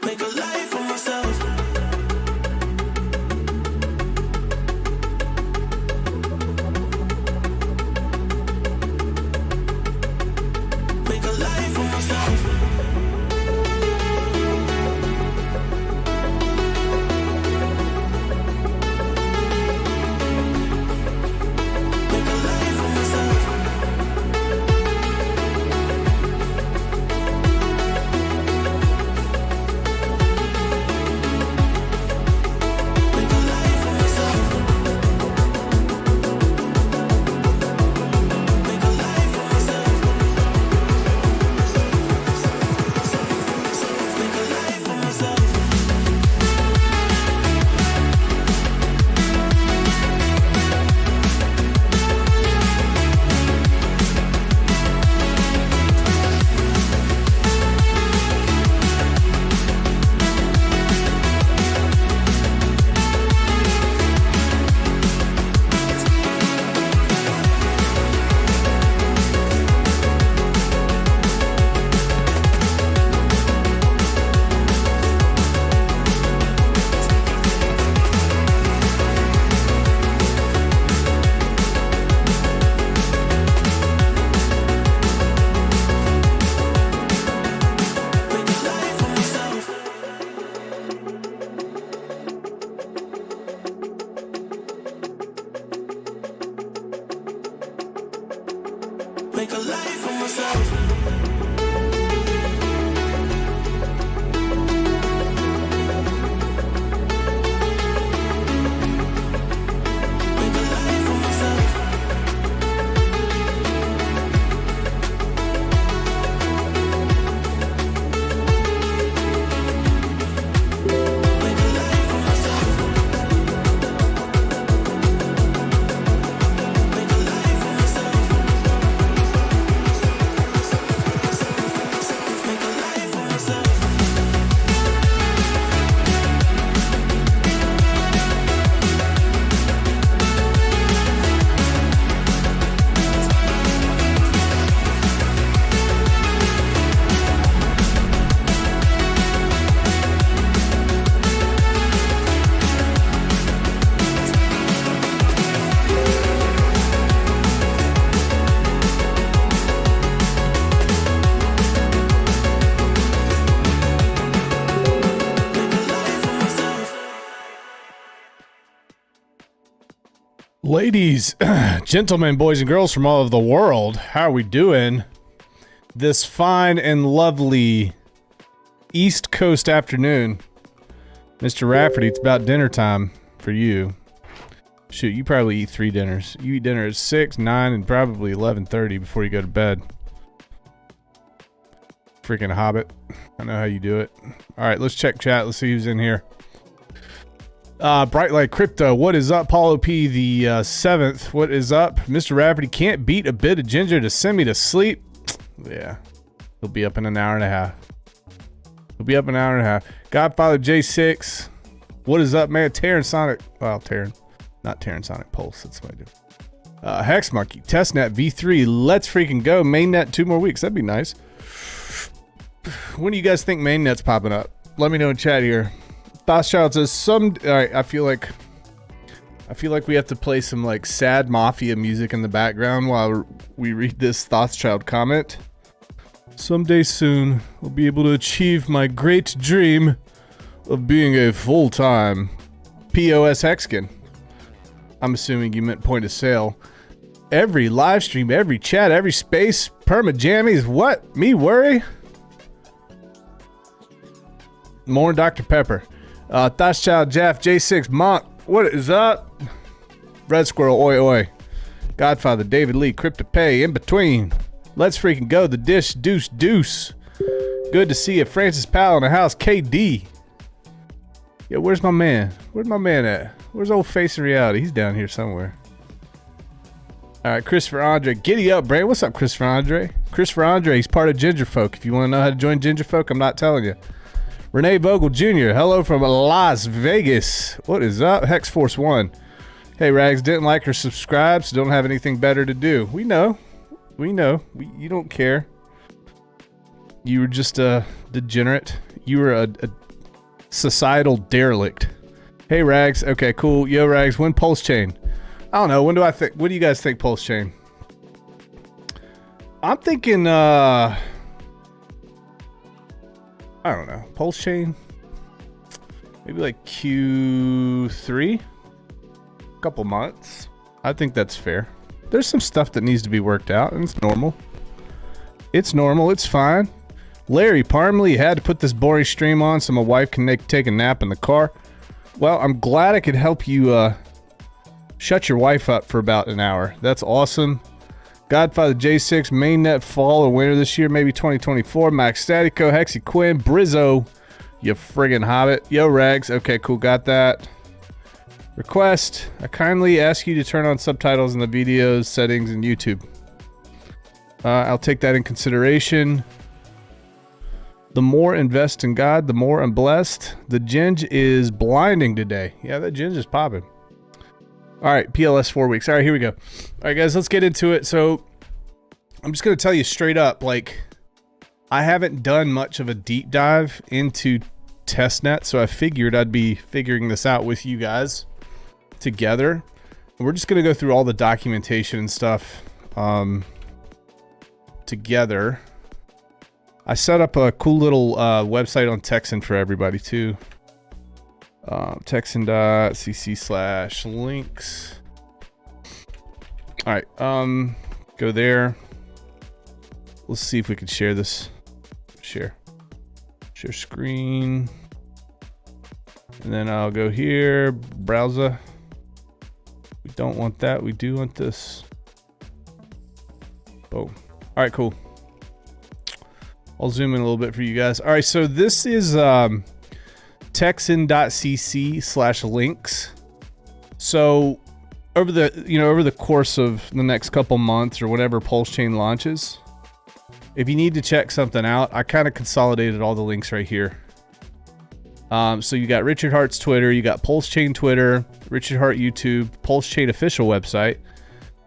Make a life for myself. Make a life for myself. Make a life for myself. Make a life for myself. Make a life for myself. Make a life for myself. Make a life for myself. Make a life for myself. Make a life for myself. Make a life for myself. Make a life for myself. Make a life for myself. Ladies, gentlemen, boys and girls from all over the world, how are we doing this fine and lovely East Coast afternoon? Mr. Rafferty, it's about dinner time for you. Shoot, you probably eat 3 dinners. You eat dinner at 6, 9, and probably 11:30 before you go to bed. Freaking hobbit. I know how you do it. All right, let's check chat. Let's see who's in here. Bright Light Crypto, what is up? Paulo P the 7th, what is up? Mr. Rafferty can't beat a bit of ginger to send me to sleep. Yeah, he'll be up in an hour and a half. He'll be up in an hour and a half. Godfather J6, what is up, man? Terran Sonic, well, Terran, not Terran Sonic Pulse. That's what I do. Hex Monkey, Testnet V3, let's freaking go. Mainnet 2 more weeks. That'd be nice. When do you guys think mainnet's popping up? Let me know in chat here. Thoughtchild says all right, I feel like we have to play some like sad mafia music in the background while we read this Thoughtchild comment. Someday soon, I'll be able to achieve my great dream of being a full-time POS Hexkin. I'm assuming you meant point of sale. Every live stream, every chat, every space, perma jammies, what? Me worry? More Dr. Pepper. Thoughtchild Jeff, J6 Monk, what is up? Red Squirrel, oi oi. Godfather David Lee, CryptoPay, in between. Let's freaking go. The dish, deuce, deuce. Good to see you. Francis Powell in the house. KD. Yo, where's my man? Where's my man at? Where's old Face in Reality? He's down here somewhere. All right, Christopher Andre. Giddy up, Brand. What's up, Christopher Andre? Christopher Andre, he's part of Ginger Folk. If you want to know how to join Ginger Folk, I'm not telling you. Renee Vogel Jr., hello from Las Vegas. What is up? Hex Force 1. Hey, Rags, didn't like or subscribe, so don't have anything better to do. We know. We know. You don't care. You were just a degenerate. You were societal derelict. Hey Rags. Okay, cool. Yo Rags, when PulseChain? I don't know. When do I think? What do you guys think PulseChain? I'm thinking I don't know. PulseChain maybe like Q3, couple months. I think that's fair. There's some stuff that needs to be worked out, and it's normal. It's normal. It's fine. Larry Parmley had to put this boring stream on so my wife can take a nap in the car. Well, I'm glad I could help you shut your wife up for about an hour. That's awesome. Godfather J6, mainnet fall or winter this year, maybe 2024. Max Statico, Hexy Quinn, Brizzo, you friggin' hobbit. Yo, Rags. Okay, cool, got that. Request, I kindly ask you to turn on subtitles in the videos settings in YouTube. I'll take that in consideration. The more invest in God, the more I'm blessed. The ginge is blinding today. Yeah, that ginge is popping. All right, PLS 4 weeks. All right, here we go. All right, guys, let's get into it. So I'm just going to tell you straight up, like, I haven't done much of a deep dive into testnet, so I figured I'd be figuring this out with you guys together. And we're just going to go through all the documentation and stuff together. I set up a cool little website on Texan for everybody, too. Texan.cc/links. All right, go there. Let's see if we can share this. Share screen. And then I'll go here, browser. We don't want that. We do want this. Boom. All right, cool. I'll zoom in a little bit for you guys. All right, so this is Texan.cc/links. So over the course of the next couple months or whenever PulseChain launches, if you need to check something out, I kind of consolidated all the links right here. So you got Richard Hart's Twitter, you got PulseChain Twitter, Richard Hart YouTube, PulseChain official website.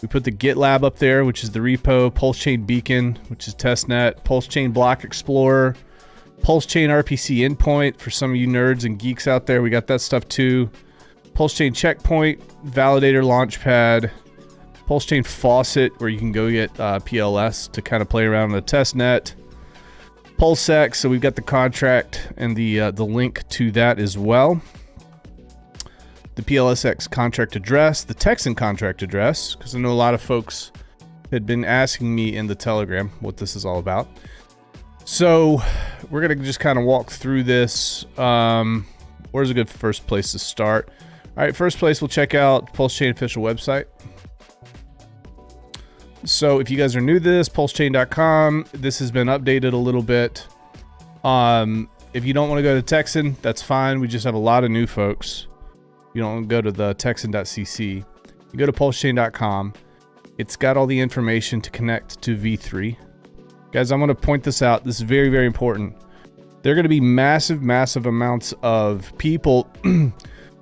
We put the GitLab up there, which is the repo, PulseChain Beacon, which is testnet, PulseChain Block Explorer, PulseChain RPC endpoint for some of you nerds and geeks out there. We got that stuff too. PulseChain Checkpoint, Validator Launchpad, PulseChain Faucet, where you can go get PLS to kind of play around in the testnet. PulseX, so we've got the contract and the link to that as well. The PLSX contract address, the Texan contract address, because I know a lot of folks had been asking me in the Telegram what this is all about. So we're going to just kind of walk through this. Where's a good first place to start? All right, first place, we'll check out PulseChain official website. So if you guys are new to this, pulsechain.com, this has been updated a little bit. If you don't want to go to Texan, that's fine. We just have a lot of new folks. You don't go to the Texan.cc. You go to pulsechain.com. It's got all the information to connect to V3. Guys, I'm going to point this out. This is very, very important. There are going to be massive, massive amounts of people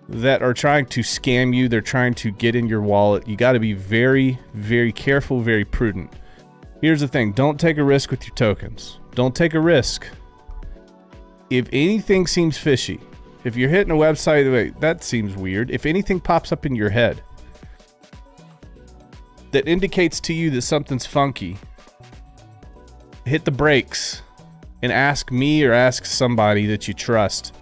that are trying to scam you. They're trying to get in your wallet. You got to be very, very careful, very prudent. Here's the thing. Don't take a risk with your tokens. Don't take a risk. If anything seems fishy, if you're hitting a website, wait, that seems weird. If anything pops up in your head that indicates to you that something's funky, hit the brakes and ask me or ask somebody that you trust.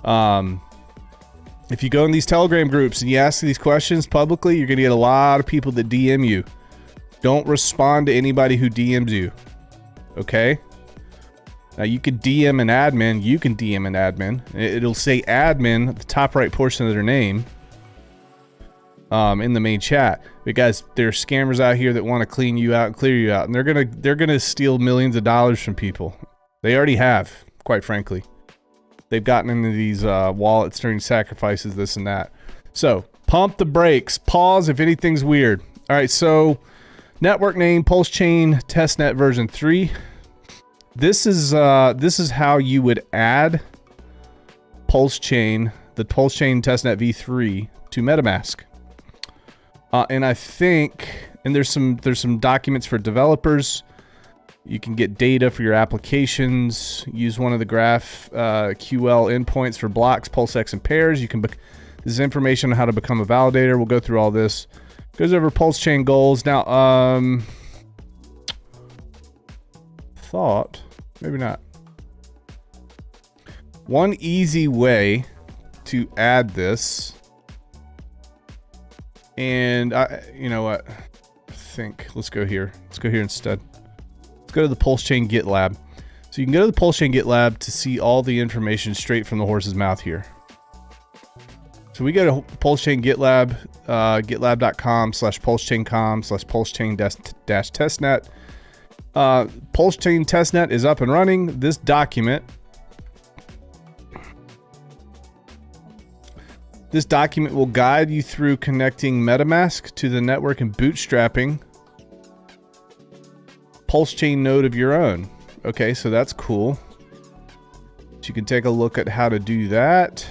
If you go in these Telegram groups and you ask these questions publicly, you're going to get a lot of people that DM you. Don't respond to anybody who DMs you. Okay? Now, you can DM an admin. You can DM an admin. It'll say admin at the top right portion of their name in the main chat. But guys, there are scammers out here that want to clean you out and clear you out. And they're gonna steal millions of dollars from people. They already have, quite frankly. They've gotten into these wallets during sacrifices, this and that. So, pump the brakes. Pause if anything's weird. All right, so network name, PulseChain Testnet version 3. This is how you would add PulseChain, the PulseChain Testnet v3 to Metamask. And I think, and there's some documents for developers. You can get data for your applications. Use one of the graph QL endpoints for blocks, PulseX, and pairs. You can. This is information on how to become a validator. We'll go through all this. Goes over pulse chain goals. Now, thought maybe not. One easy way to add this, and you know what? I think let's go here. Let's go here instead. Let's go to the PulseChain GitLab. So you can go to the PulseChain GitLab to see all the information straight from the horse's mouth here. So we go to PulseChain GitLab, gitlab.com/pulsechaincom/pulsechain-testnet. PulseChain testnet is up and running. This document will guide you through connecting Metamask to the network and bootstrapping PulseChain node of your own. Okay, so that's cool. So you can take a look at how to do that.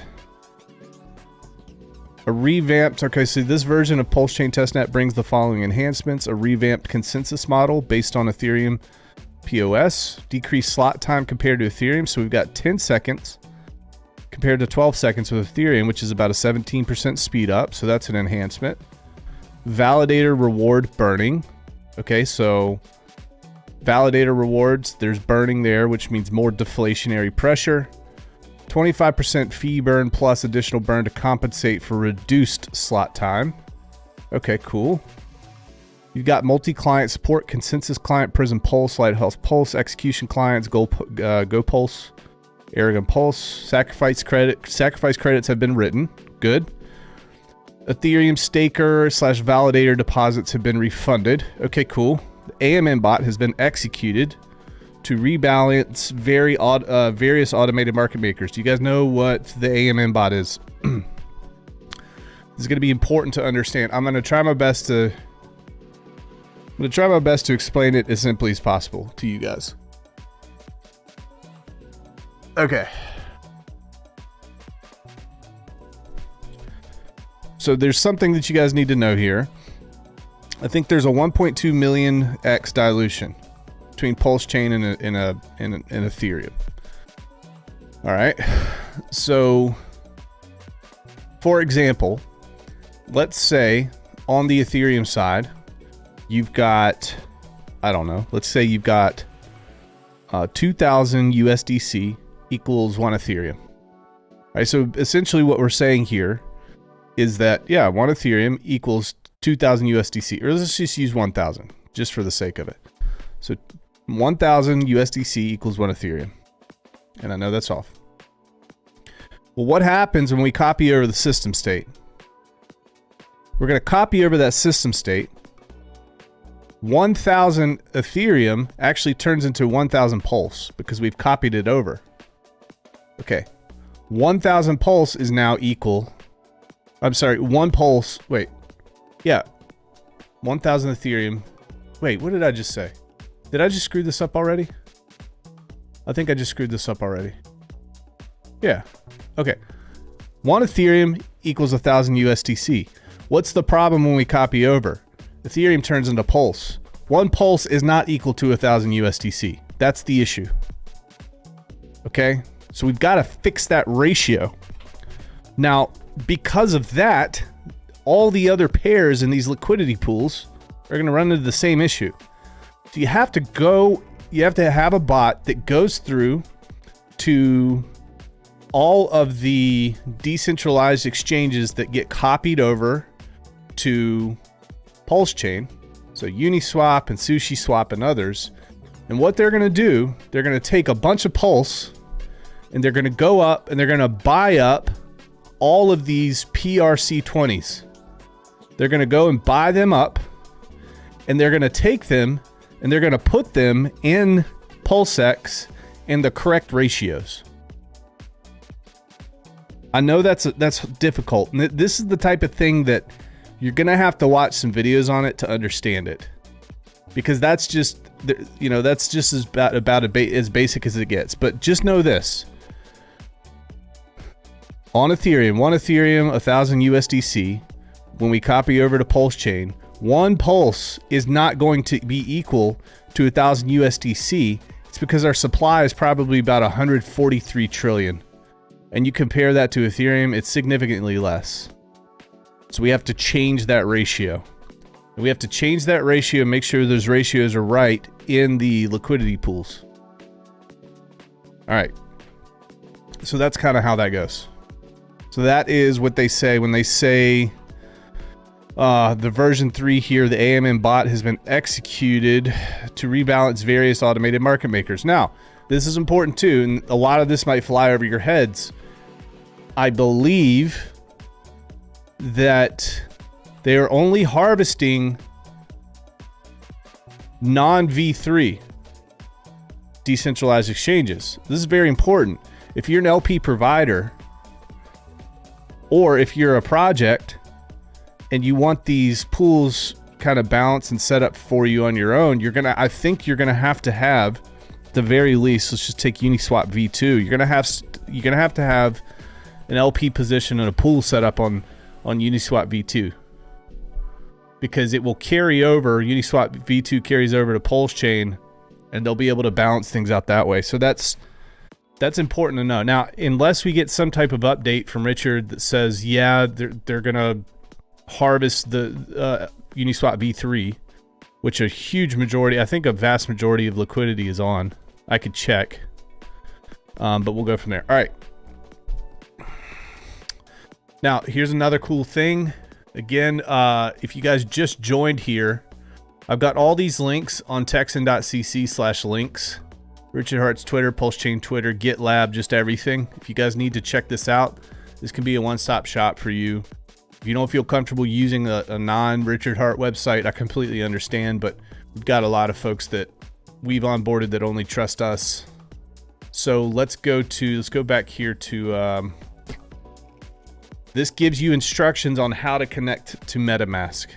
A revamped, okay, so this version of PulseChain testnet brings the following enhancements: a revamped consensus model based on Ethereum POS, decreased slot time compared to Ethereum. So we've got 10 seconds compared to 12 seconds with Ethereum, which is about a 17% speed up. So that's an enhancement. Validator reward burning. Okay, so validator rewards, there's burning there, which means more deflationary pressure. 25% fee burn plus additional burn to compensate for reduced slot time. Okay, cool. You've got multi-client support, consensus client, Prism Pulse, Lighthouse Pulse, execution clients, Go Pulse, Aragon Pulse, sacrifice credits have been written. Good. Ethereum staker / validator deposits have been refunded. Okay, cool. The AMM bot has been executed to rebalance various automated market makers. Do you guys know what the AMM bot is? This is going to be important to understand. I'm going to try my best to explain it as simply as possible to you guys. Okay. So there's something that you guys need to know here. I think there's a 1.2 million X dilution between PulseChain and Ethereum. All right. So, for example, let's say on the Ethereum side, you've got, I don't know, let's say you've got 2,000 USDC equals 1 Ethereum. All right. So essentially what we're saying here is that, yeah, 1 Ethereum equals 2,000 USDC, or let's just use 1,000 just for the sake of it. So 1,000 USDC equals 1 Ethereum. And I know that's off. Well, what happens when we copy over the system state? We're going to copy over that system state. 1,000 Ethereum actually turns into 1,000 Pulse because we've copied it over. Okay. 1,000 Pulse is now equal. I'm sorry, 1 Pulse. Wait. Yeah. 1,000 Ethereum. Wait, what did I just say? Did I just screw this up already? I think I just screwed this up already. Yeah. Okay. 1 Ethereum equals 1,000 USDC. What's the problem when we copy over? Ethereum turns into Pulse. 1 Pulse is not equal to 1,000 USDC. That's the issue. Okay? So we've got to fix that ratio. Now, because of that, all the other pairs in these liquidity pools are going to run into the same issue. So you have to have a bot that goes through to all of the decentralized exchanges that get copied over to PulseChain. So Uniswap and SushiSwap and others. And what they're going to do, they're going to take a bunch of Pulse and they're going to go up and they're going to buy up all of these PRC20s. They're going to go and buy them up and they're going to take them and they're going to put them in PulseX in the correct ratios. I know that's difficult. And this is the type of thing that you're going to have to watch some videos on it to understand it. Because that's just, you know, that's just as basic as it gets. But just know this. On Ethereum, 1 Ethereum, 1,000 USDC, when we copy over to PulseChain, 1 Pulse is not going to be equal to 1,000 USDC, it's because our supply is probably about 143 trillion. And you compare that to Ethereum, it's significantly less. So we have to change that ratio. And we have to change that ratio and make sure those ratios are right in the liquidity pools. All right. So that's kind of how that goes. So that is what they say when they say the version 3 here, the AMM bot has been executed to rebalance various automated market makers. Now, this is important too, and a lot of this might fly over your heads. I believe that they are only harvesting non-V3 decentralized exchanges. This is very important. If you're an LP provider, or if you're a project and you want these pools kind of balanced and set up for you on your own, I think you're gonna have to have, at the very least, let's just take Uniswap V2. You're gonna have to have an LP position and a pool set up on Uniswap V2, because it will carry over. Uniswap V2 carries over to PulseChain, and they'll be able to balance things out that way. So that's important to know. Now, unless we get some type of update from Richard that says, yeah, they're gonna harvest the Uniswap V3, which a huge majority, I think a vast majority of liquidity is on. I could check, but we'll go from there. All right. Now, here's another cool thing. Again, if you guys just joined here, I've got all these links on texan.cc/links. Richard Hart's Twitter, PulseChain Twitter, GitLab, just everything. If you guys need to check this out, this can be a one-stop shop for you. If you don't feel comfortable using a non-Richard Hart website, I completely understand, but we've got a lot of folks that we've onboarded that only trust us. So let's go back here to, this gives you instructions on how to connect to Metamask.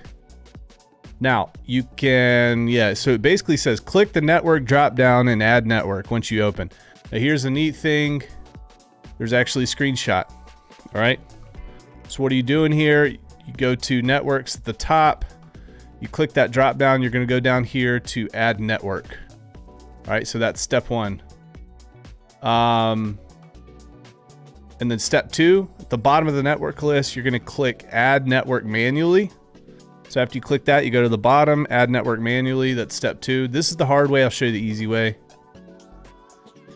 Now you can, so it basically says click the network drop down and add network once you open. Now here's a neat thing. There's actually a screenshot. All right. So what are you doing here? You go to networks at the top. You click that drop down. You're going to go down here to add network. All right. So that's step 1. And then step 2, at the bottom of the network list, you're going to click add network manually. So after you click that, you go to the bottom, add network manually. That's step 2. This is the hard way. I'll show you the easy way.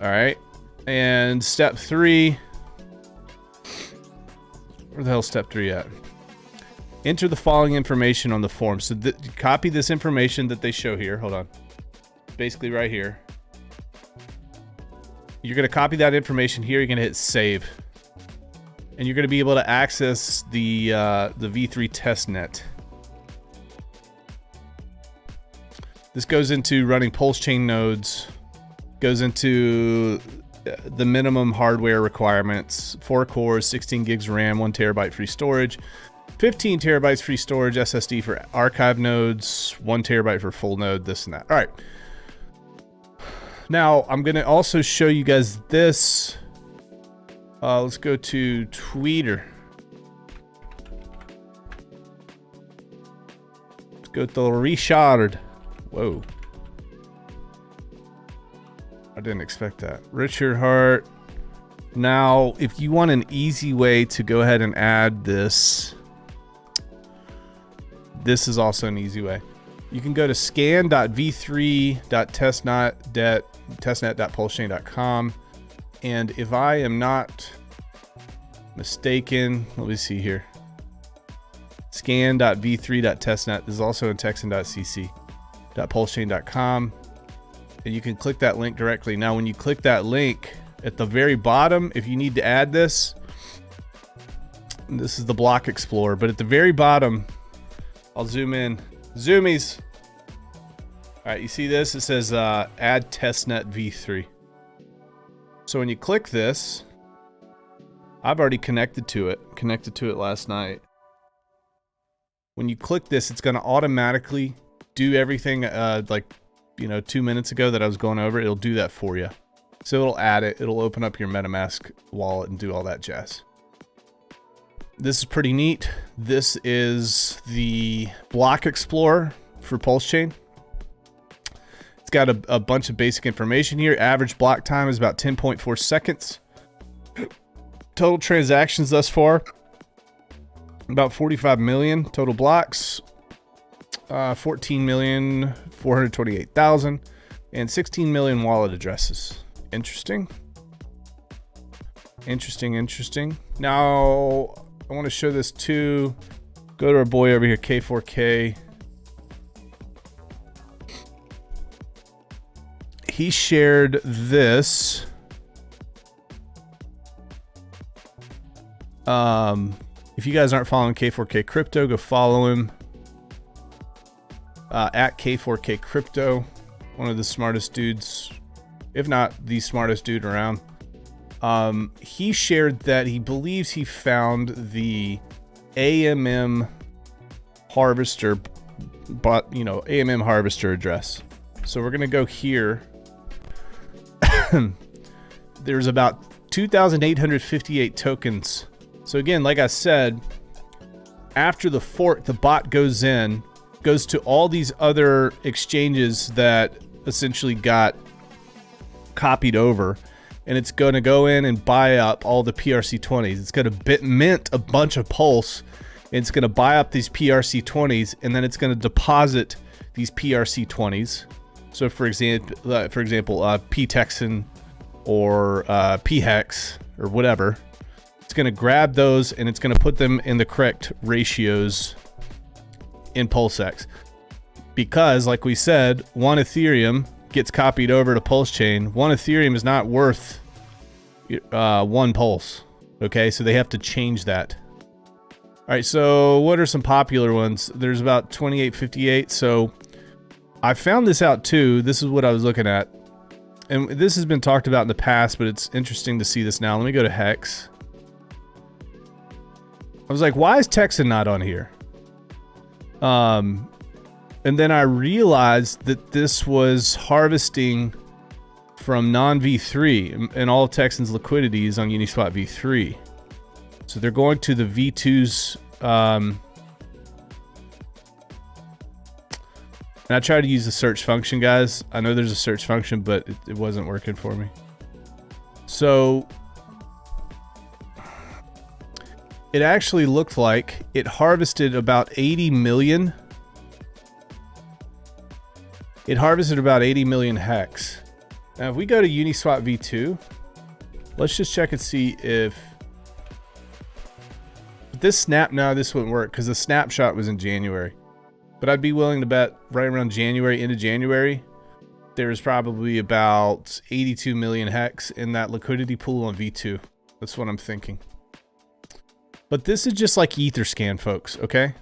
All right. And step 3, where the hell is step 3 at? Enter the following information on the form. So copy this information that they show here. Hold on. Basically right here. You're going to copy that information here. You're going to hit save. And you're going to be able to access the V3 testnet. This goes into running PulseChain nodes, goes into the minimum hardware requirements: 4 cores, 16 gigs RAM, 1 terabyte free storage, 15 terabytes free storage SSD for archive nodes, 1 terabyte for full node, this and that. All right. Now I'm going to also show you guys this. Let's go to Twitter. Let's go to Richard. Whoa. I didn't expect that. Richard Hart. Now, if you want an easy way to go ahead and add this, this is also an easy way. You can go to scan.v3.testnet.pulsechain.com. And if I am not mistaken, let me see here. Scan.v3.testnet. This is also in texan.cc.pulsechain.com. And you can click that link directly. Now, when you click that link at the very bottom, if you need to add this, this is the block explorer, but at the very bottom, I'll zoom in. Zoomies. All right, you see this? It says add testnet v3. So when you click this, I've already connected to it last night. When you click this, it's going to automatically do everything like, 2 minutes ago that I was going over. It'll do that for you. So it'll add it. It'll open up your Metamask wallet and do all that jazz. This is pretty neat. This is the block explorer for PulseChain. It's got a bunch of basic information here. Average block time is about 10.4 seconds. Total transactions thus far, about 45 million total blocks, 14,428,000, and 16 million wallet addresses. Interesting. Interesting. Now, I want to show this too. Go to our boy over here, K4K. He shared this. If you guys aren't following K4K Crypto, go follow him. At K4K Crypto, one of the smartest dudes, if not the smartest dude around. He shared that he believes he found the AMM harvester, but AMM harvester address. So we're gonna go here. There's about 2,858 tokens. So again, like I said, after the fork, the bot goes to all these other exchanges that essentially got copied over, and it's going to go in and buy up all the PRC20s. It's going to mint a bunch of Pulse, and it's going to buy up these PRC20s, and then it's going to deposit these PRC20s. So for example, P-Texan or P-Hex or whatever. It's going to grab those and it's going to put them in the correct ratios in PulseX. Because, like we said, 1 Ethereum gets copied over to PulseChain. 1 Ethereum is not worth 1 Pulse. Okay, so they have to change that. All right, so what are some popular ones? There's about 2858. So I found this out too. This is what I was looking at. And this has been talked about in the past, but it's interesting to see this now. Let me go to Hex. I was like, why is Texan not on here? And then I realized that this was harvesting from non-V3, and all of Texan's liquidity is on Uniswap V3. So they're going to the V2s. And I tried to use the search function, guys. I know there's a search function, but it wasn't working for me. So it actually looked like it harvested about 80 million. It harvested about 80 million hex. Now, if we go to Uniswap V2, let's just check and see if this snap. No, this wouldn't work because the snapshot was in January. But I'd be willing to bet right around January, into January, there's probably about 82 million hex in that liquidity pool on V2. That's what I'm thinking. But this is just like Etherscan, folks, okay?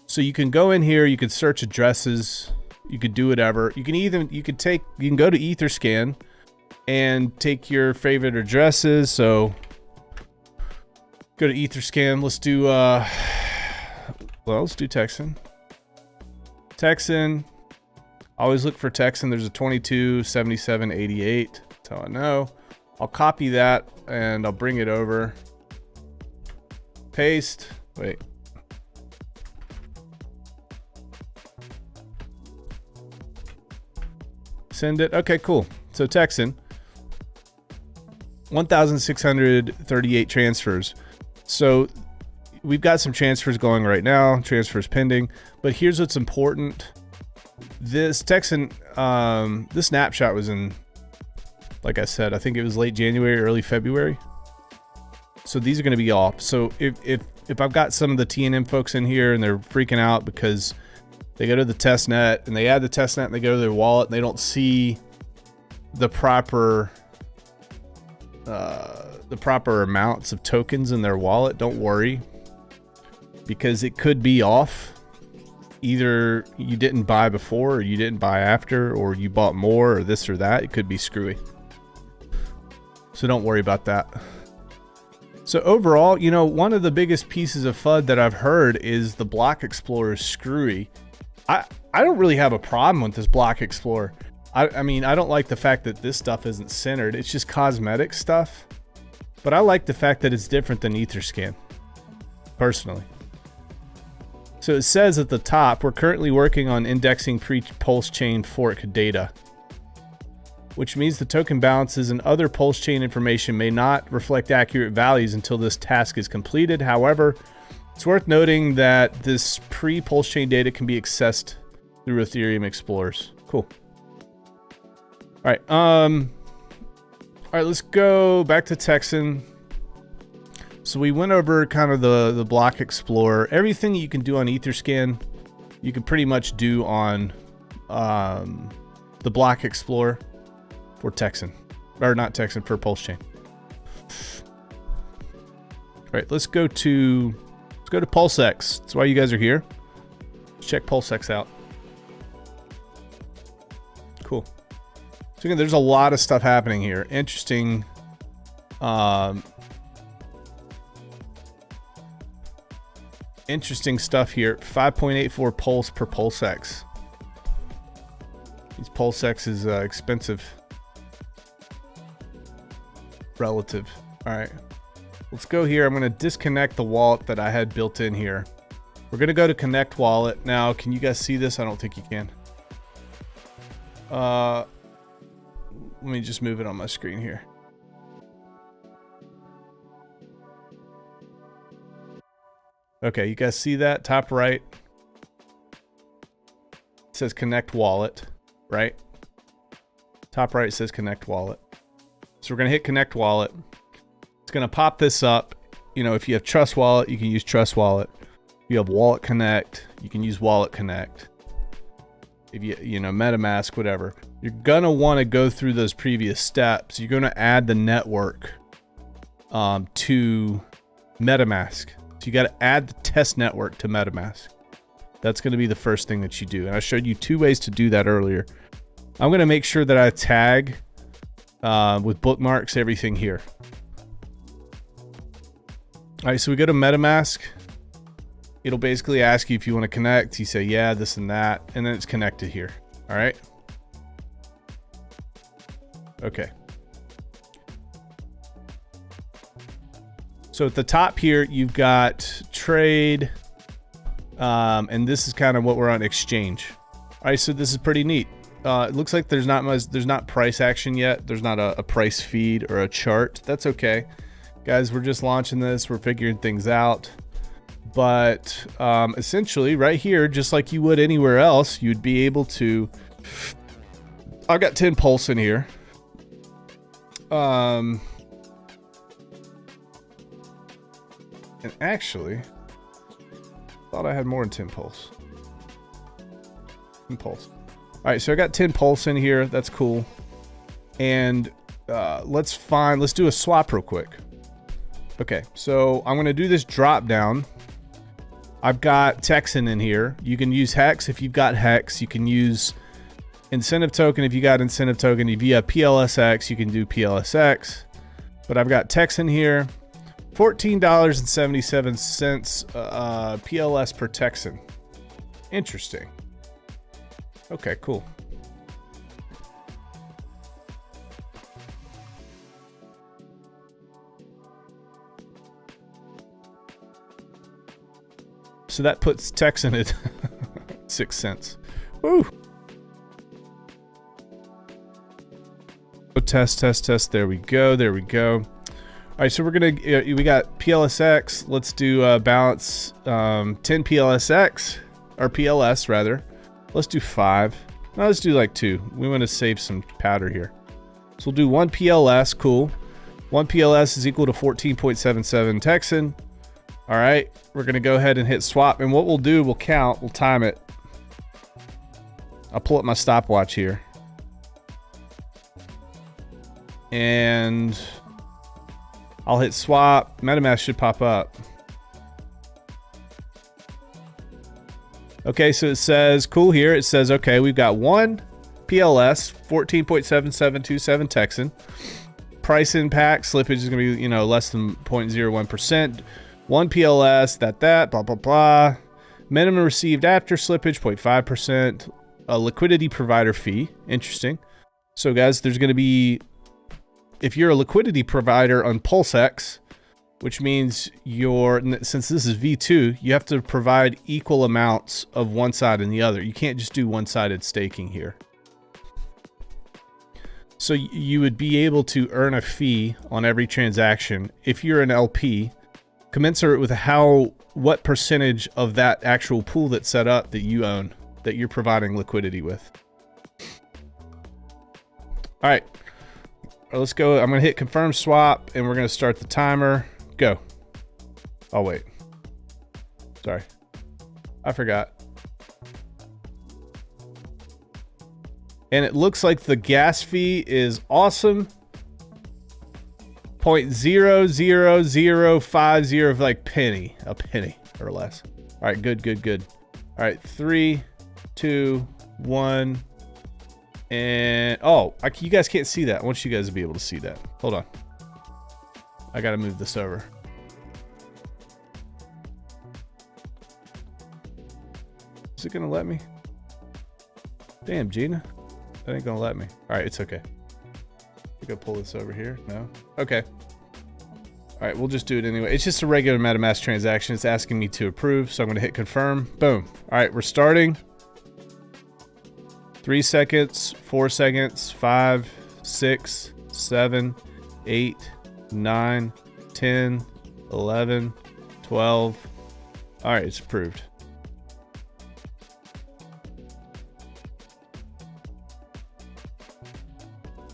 So you can go in here, you can search addresses, you could do whatever. You can go to Etherscan and take your favorite addresses. So go to Etherscan. Let's do let's do Texan. Texan. Always look for Texan. There's a 227788. That's how I know. I'll copy that and I'll bring it over. Paste. Wait. Send it. Okay, cool. So Texan. 1,638 transfers. So we've got some transfers going right now. Transfers pending. But here's what's important. This Texan, this snapshot was in, like I said, I think it was late January, early February. So these are going to be off. So if I've got some of the TNM folks in here and they're freaking out because they go to the testnet and they add the testnet and they go to their wallet and they don't see the proper amounts of tokens in their wallet, don't worry, because it could be off. Either you didn't buy before or you didn't buy after, or you bought more or this or that. It could be screwy. So don't worry about that. So overall, you know, one of the biggest pieces of FUD that I've heard is the Block Explorer is screwy. I don't really have a problem with this Block Explorer. I mean, I don't like the fact that this stuff isn't centered. It's just cosmetic stuff. But I like the fact that it's different than Etherscan, personally. So it says at the top, we're currently working on indexing pre-pulse chain fork data, which means the token balances and other pulse chain information may not reflect accurate values until this task is completed. However, it's worth noting that this pre-pulse chain data can be accessed through Ethereum Explorers. Cool. All right, let's go back to Texan. So we went over kind of the block explorer. Everything you can do on Etherscan, you can pretty much do on the block explorer for Texan, or not Texan, for PulseChain. All right, let's go to PulseX. That's why you guys are here. Let's check PulseX out. Cool. So again, there's a lot of stuff happening here. Interesting. Interesting stuff here. 5.84 pulse per PulseX. These PulseX is expensive. Relative. All right. Let's go here. I'm going to disconnect the wallet that I had built in here. We're going to go to connect wallet. Now, can you guys see this? I don't think you can. Let me just move it on my screen here. Okay, you guys see that? Top right. It says connect wallet, right? Top right says connect wallet. So we're going to hit connect wallet. It's going to pop this up. You know, if you have Trust Wallet, you can use Trust Wallet. If you have Wallet Connect, you can use Wallet Connect. If you know, Metamask, whatever. You're going to want to go through those previous steps. You're going to add the network to Metamask. So you got to add the test network to Metamask. That's going to be the first thing that you do. And I showed you 2 ways to do that earlier. I'm going to make sure that I tag with bookmarks everything here. All right, so we go to Metamask. It'll basically ask you if you want to connect. You say, yeah, this and that, and then it's connected here. All right. Okay. So at the top here, you've got trade, and this is kind of what we're on exchange. All right, so this is pretty neat. It looks like there's not price action yet. There's not a price feed or a chart. That's okay. Guys, we're just launching this. We're figuring things out. But essentially right here, just like you would anywhere else, you'd be able to... I've got 10 pulse in here. And actually, thought I had more than 10 pulse. 10 pulse. All right, so I got 10 pulse in here. That's cool. And let's do a swap real quick. Okay, so I'm going to do this drop down. I've got Texan in here. You can use Hex if you've got Hex. You can use incentive token if you got incentive token. If you have PLSX, you can do PLSX. But I've got Texan here. $14.77 PLS per Texan. Interesting. Okay, cool. So that puts Texan at 6 cents. Woo! Test. There we go. All right, so we're gonna we got PLSX. Let's do balance 10 PLSX or PLS rather. Let's do 5. No, let's do like 2. We want to save some powder here. So we'll do 1 PLS. Cool. 1 PLS is equal to 14.77 Texan. All right, we're gonna go ahead and hit swap, and what we'll do, we'll count, we'll time it. I'll pull up my stopwatch here. And I'll hit swap. MetaMask should pop up. Okay, so it says, cool here. It says, okay, we've got 1 PLS, 14.7727 Texan. Price impact, slippage is going to be, less than 0.01%. 1 PLS, blah, blah, blah. Minimum received after slippage, 0.5%. A liquidity provider fee. Interesting. So, guys, there's going to be... If you're a liquidity provider on PulseX, which means since this is V2, you have to provide equal amounts of one side and the other. You can't just do one-sided staking here. So you would be able to earn a fee on every transaction if you're an LP, commensurate with what percentage of that actual pool that's set up that you own, that you're providing liquidity with. All right, let's go. I'm gonna hit confirm swap and we're gonna start the timer. Go. Oh wait, sorry, I forgot. And it looks like the gas fee is awesome. 0.00050, like a penny or less. All right, good. All right, 3, 2, 1, and you guys can't see that. I want you guys to be able to see that. Hold on, I gotta move this over. Is it gonna let me? Damn, Gina. That ain't gonna let me. All right, it's okay. I can pull this over here. No? Okay. All right, we'll just do it anyway. It's just a regular Metamask transaction. It's asking me to approve, so I'm gonna hit confirm. Boom. All right, we're starting. 3 seconds, 4 seconds, 5, 6, 7, 8, 9, 10, 11, 12. All right, it's approved.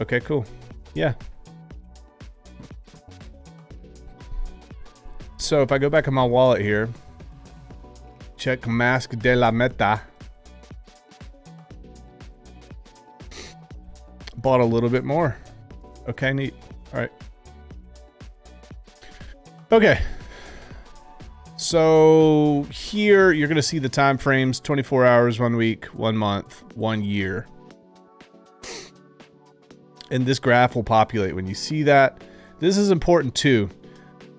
Okay, cool. Yeah. So if I go back in my wallet here, check Mask de la Meta. Bought a little bit more. Okay, neat. All right. Okay. So here you're going to see the time frames: 24 hours, 1 week, 1 month, 1 year. And this graph will populate when you see that. This is important too.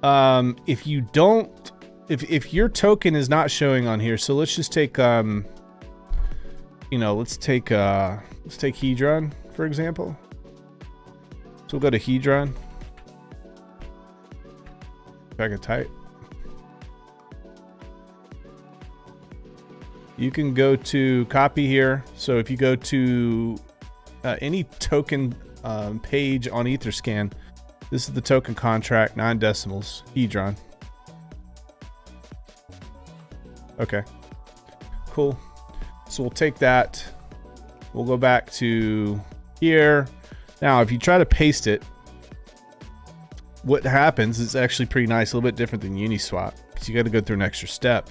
If you don't, if your token is not showing on here, so let's just take, let's take Hedron, for example. So we'll go to Hedron. Back and type. You can go to copy here. So if you go to any token page on Etherscan, this is the token contract, 9 decimals, Hedron. Okay, cool. So we'll take that. We'll go back to here. Now, if you try to paste it, what happens is actually pretty nice, a little bit different than Uniswap, because you got to go through an extra step.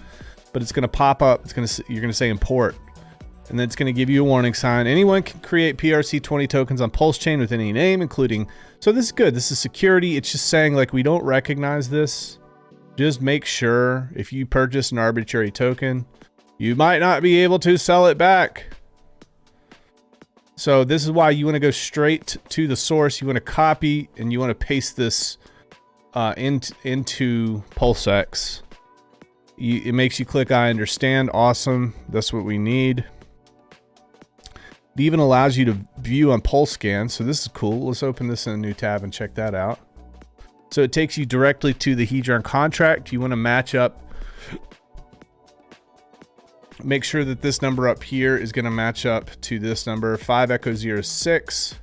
But it's going to pop up. You're going to say import. And then it's going to give you a warning sign. Anyone can create PRC20 tokens on PulseChain with any name, including... So this is good. This is security. It's just saying, like, we don't recognize this. Just make sure if you purchase an arbitrary token, you might not be able to sell it back. So this is why you want to go straight to the source. You want to copy and you want to paste this into PulseX. It makes you click I understand. Awesome. That's what we need. It even allows you to view on PulseScan, so this is cool. Let's open this in a new tab and check that out. So it takes you directly to the Hedron contract. You want to match up. Make sure that this number up here is going to match up to this number, 5 Echo 06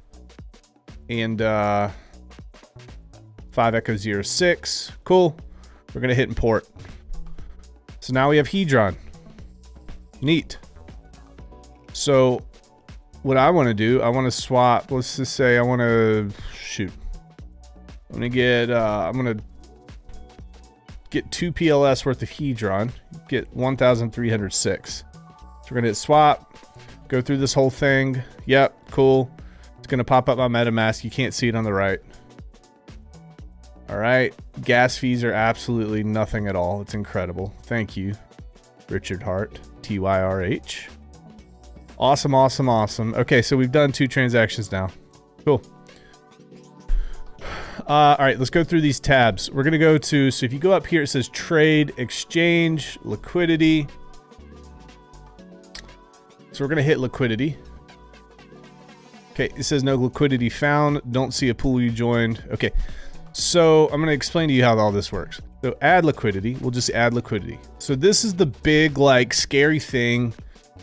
and 5 Echo 06. Cool. We're going to hit import. So now we have Hedron. Neat. So what I want to do, I want to swap. Let's just say I want to shoot. I'm going to get 2 PLS worth of Hedron, get 1,306. So we're going to hit swap, go through this whole thing. Yep, cool. It's going to pop up my MetaMask. You can't see it on the right. All right. Gas fees are absolutely nothing at all. It's incredible. Thank you, Richard Hart, TYRH. Awesome, awesome, awesome. Okay, so we've done 2 transactions now. Cool. All right, let's go through these tabs. We're going to go to, so if you go up here, it says trade, exchange, liquidity. So we're going to hit liquidity. Okay, it says no liquidity found. Don't see a pool you joined. Okay, So I'm going to explain to you how all this works. So add liquidity. We'll just add liquidity. So this is the big, like, scary thing.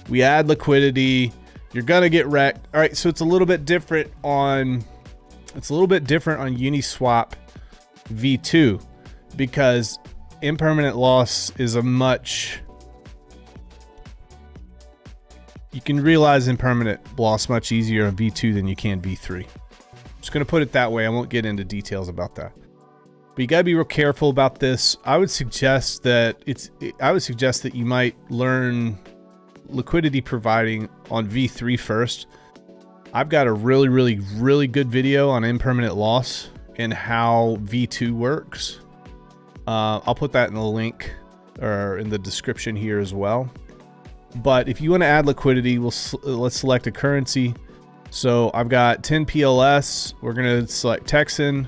We add liquidity. You're going to get wrecked. All right. So it's a little bit different on Uniswap V2 because impermanent loss is a much, you can realize impermanent loss much easier on V2 than you can V3. Just going to put it that way. I won't get into details about that. But you got to be real careful about this. I would suggest that you might learn liquidity providing on V3 first. I've got a really good video on impermanent loss and how V2 works. I'll put that in the link or in the description here as well. But if you want to add liquidity, let's select a currency. So I've got 10 PLS. We're going to select Texan.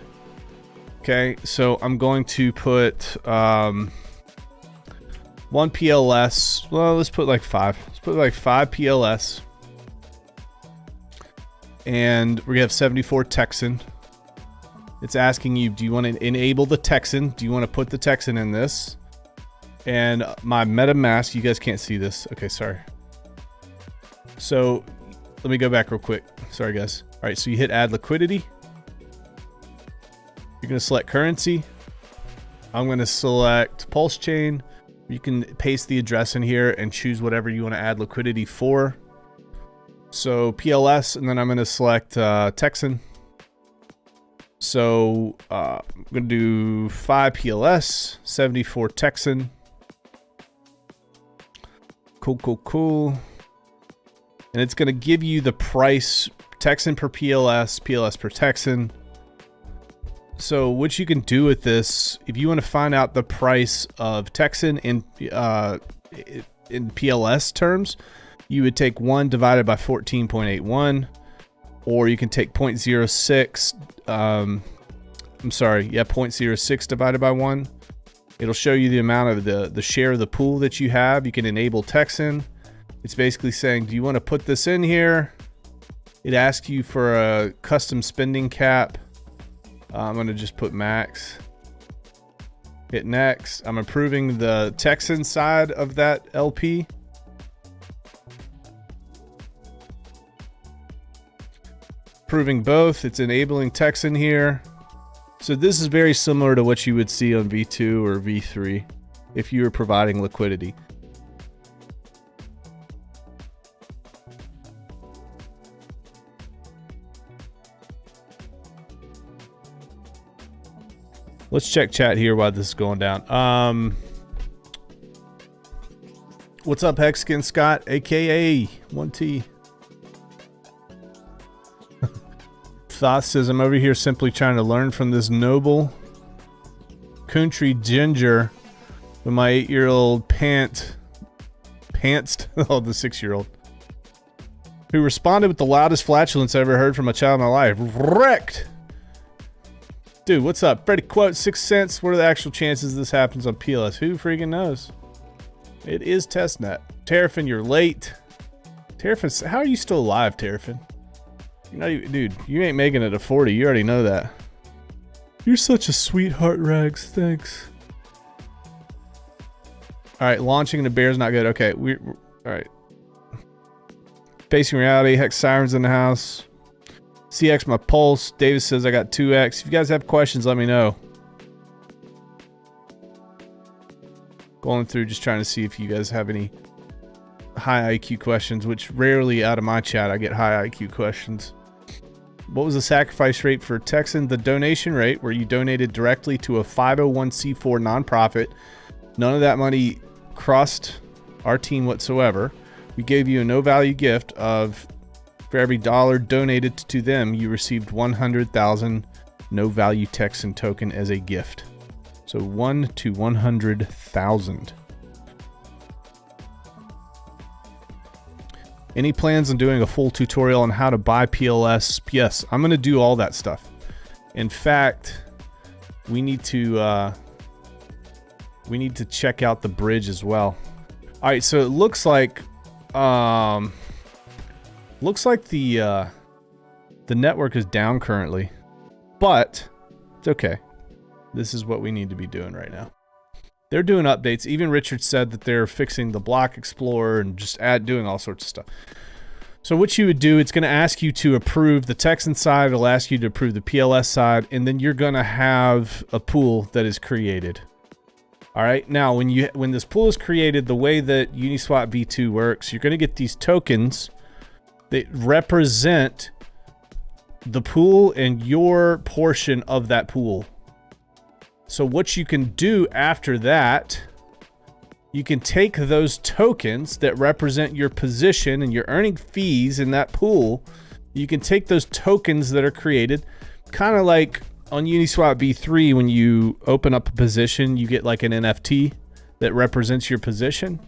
Okay, so I'm going to put 1 PLS. Well, let's put like 5. Let's put like 5 PLS. And we have 74 Texan. It's asking you, do you want to enable the Texan? Do you want to put the Texan in this? And my Metamask, you guys can't see this. Okay, sorry. So let me go back real quick. Sorry, guys. All right, so you hit add liquidity. You're going to select currency. I'm going to select PulseChain. You can paste the address in here and choose whatever you want to add liquidity for. So PLS, and then I'm going to select Texan. So I'm going to do 5 PLS, 74 Texan. Cool. And it's going to give you the price, Texan per PLS, PLS per Texan. So what you can do with this, if you want to find out the price of Texan in PLS terms, you would take 1 divided by 14.81, or you can take 0.06. 0.06 divided by 1. It'll show you the amount of the share of the pool that you have. You can enable Texan. It's basically saying, do you want to put this in here? It asks you for a custom spending cap. I'm going to just put max. Hit next. I'm approving the Texan side of that LP. Approving both. It's enabling Texan here. So this is very similar to what you would see on V2 or V3 if you were providing liquidity. Let's check chat here while this is going down. What's up, Hexkin Scott, aka 1T? Thought says, I'm over here simply trying to learn from this noble country ginger with my 8-year-old pantsed, oh, the 6-year-old, who responded with the loudest flatulence I ever heard from a child in my life. Wrecked! Dude, what's up? Freddy Quote, 6 cents. What are the actual chances this happens on PLS? Who freaking knows? It is testnet. Terrafin, you're late. Terrafin, how are you still alive, Terrafin? You're not even, dude, you ain't making it to 40. You already know that. You're such a sweetheart, Rags. Thanks. All right, launching the bear's not good. Okay, all right. Facing reality. Hex Sirens in the house. CX my pulse. Davis says I got 2x. If you guys have questions, let me know. Going through, just trying to see if you guys have any high IQ questions, which rarely out of my chat I get high IQ questions. What was the sacrifice rate for Texan? The donation rate, where you donated directly to a 501c4 nonprofit. None of that money crossed our team whatsoever. We gave you a no value gift of, for every dollar donated to them, you received 100,000 no value Texan token as a gift. So 1 to 100,000. Any plans on doing a full tutorial on how to buy PLS? Yes, I'm going to do all that stuff. In fact, we need to check out the bridge as well. All right, so it looks like the network is down currently, but it's okay. This is what we need to be doing right now. They're doing updates. Even Richard said that they're fixing the block explorer and just doing all sorts of stuff. So what you would do, it's going to ask you to approve the Texan side. It'll ask you to approve the PLS side, and then you're going to have a pool that is created. All right. Now, when this pool is created, the way that Uniswap v2 works, you're going to get these tokens that represent the pool and your portion of that pool. So what you can do after that, you can take those tokens that represent your position and you're earning fees in that pool. You can take those tokens that are created, kind of like on Uniswap v3, when you open up a position, you get like an NFT that represents your position.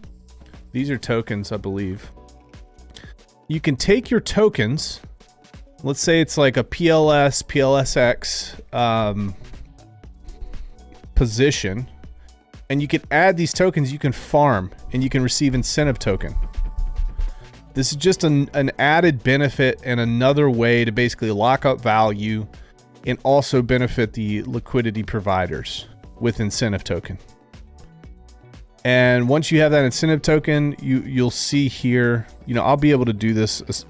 These are tokens, I believe. You can take your tokens, let's say it's like a PLS, PLSX position, and you can add these tokens. You can farm and you can receive incentive token. This is just an added benefit and another way to basically lock up value and also benefit the liquidity providers with incentive token. And once you have that incentive token, you'll see here, you know, I'll be able to do this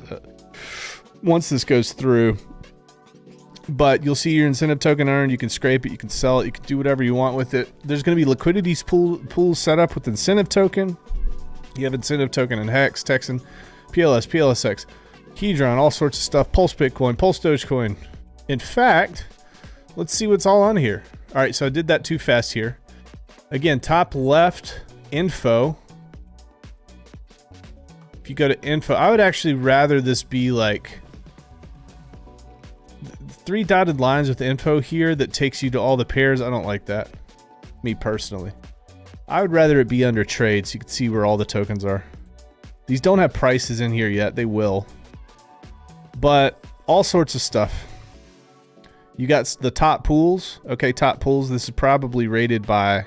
once this goes through. But you'll see your incentive token earned. You can scrape it, you can sell it, you can do whatever you want with it. There's going to be liquidities pools set up with incentive token. You have incentive token in Hex, Texan, PLS, PLSX, Hedron, all sorts of stuff. Pulse Bitcoin, Pulse Dogecoin. In fact, let's see what's all on here. All right, so I did that too fast here. Again, top left, info. If you go to info, I would actually rather this be like 3 dotted lines with info here that takes you to all the pairs. I don't like that, me personally. I would rather it be under trade so you can see where all the tokens are. These don't have prices in here yet. They will. But all sorts of stuff. You got the top pools. Okay, top pools. This is probably rated by,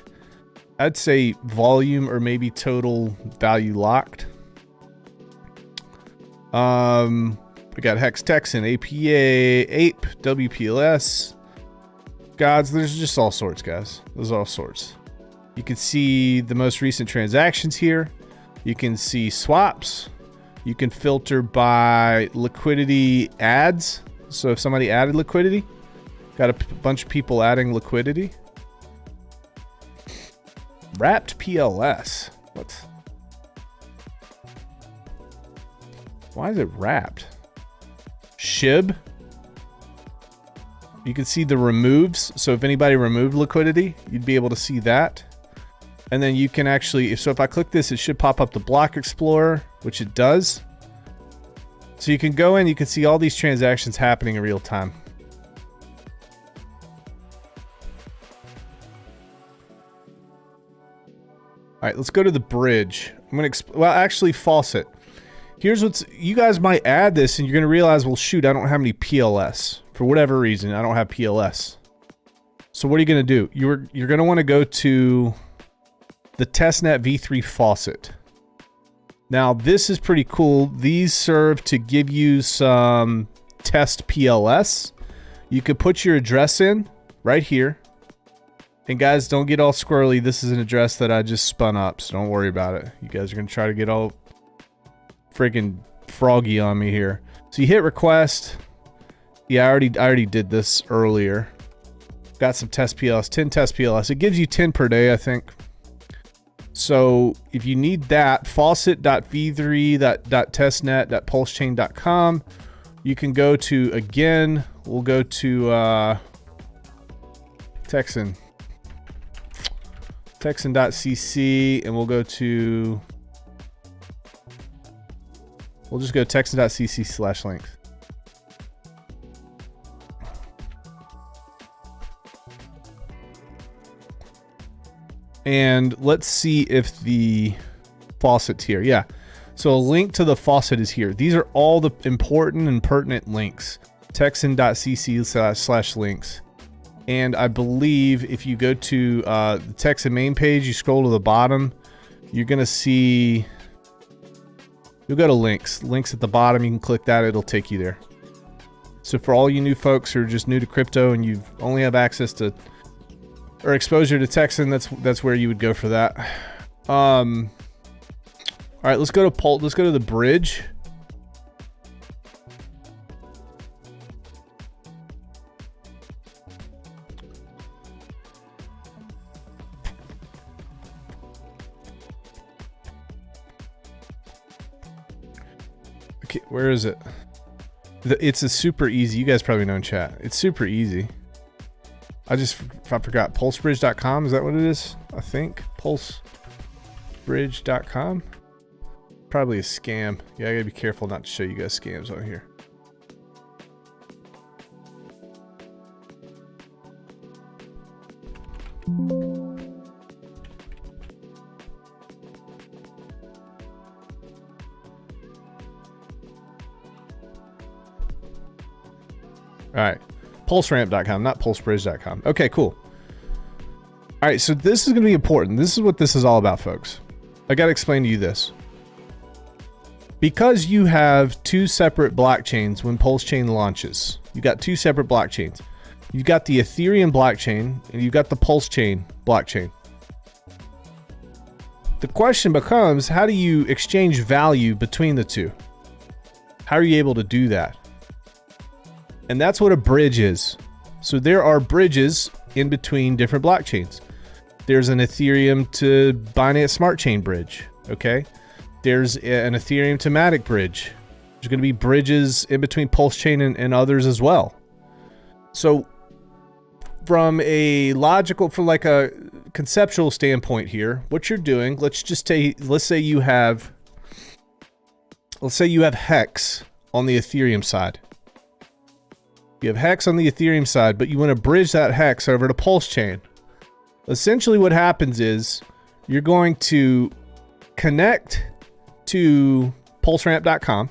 I'd say, volume or maybe total value locked. We got Hex, Texan, APA, Ape, WPLS, Gods. There's just all sorts, guys. There's all sorts. You can see the most recent transactions here. You can see swaps. You can filter by liquidity adds. So if somebody added liquidity, got a bunch of people adding liquidity. Wrapped PLS. What? Why is it wrapped? Shib. You can see the removes. So if anybody removed liquidity, you'd be able to see that. And then you can actually, so if I click this, it should pop up the block explorer, which it does. So you can go in, you can see all these transactions happening in real time. All right, let's go to the bridge. I'm going to, well, actually, faucet. Here's what's, you guys might add this and you're going to realize, well, shoot, I don't have any PLS. For whatever reason, I don't have PLS. So what are you going to do? You're going to want to go to the testnet v3 faucet. Now, this is pretty cool. These serve to give you some test PLS. You could put your address in right here. And guys, don't get all squirrely. This is an address that I just spun up, so don't worry about it. You guys are going to try to get all freaking froggy on me here. So you hit request. Yeah, I already did this earlier. Got some test PLS, 10 test PLS. It gives you 10 per day, I think. So if you need that, faucet.v3.testnet.pulsechain.com. You can go to, again, we'll go to Texan.cc, and we'll go to, we'll just go Texan.cc/links. And let's see if the faucet's here. Yeah. So a link to the faucet is here. These are all the important and pertinent links. Texan.cc/links. And I believe if you go to the Texan main page, you scroll to the bottom, you're going to see, you'll go to links. Links at the bottom. You can click that. It'll take you there. So for all you new folks who are just new to crypto and you only have access to or exposure to Texan, that's where you would go for that. All right, let's go to let's go to the bridge. Okay, where is it? It's a super easy. You guys probably know in chat. It's super easy. I forgot. Pulsebridge.com, is that what it is? I think. Pulsebridge.com. Probably a scam. Yeah, I gotta be careful not to show you guys scams on here. All right, pulseramp.com, not pulsebridge.com. Okay, cool. All right, so this is going to be important. This is what this is all about, folks. I got to explain to you this. Because you have two separate blockchains when PulseChain launches, you got two separate blockchains. You've got the Ethereum blockchain and you've got the PulseChain blockchain. The question becomes, how do you exchange value between the two? How are you able to do that? And that's what a bridge is. So there are bridges in between different blockchains. There's an Ethereum to Binance Smart Chain bridge, okay? There's an Ethereum to Matic bridge. There's going to be bridges in between PulseChain and others as well. So from a logical, from like a conceptual standpoint here, what you're doing, let's say you have Hex on the Ethereum side. You have Hex on the Ethereum side, but you want to bridge that Hex over to PulseChain. Essentially what happens is you're going to connect to pulseramp.com.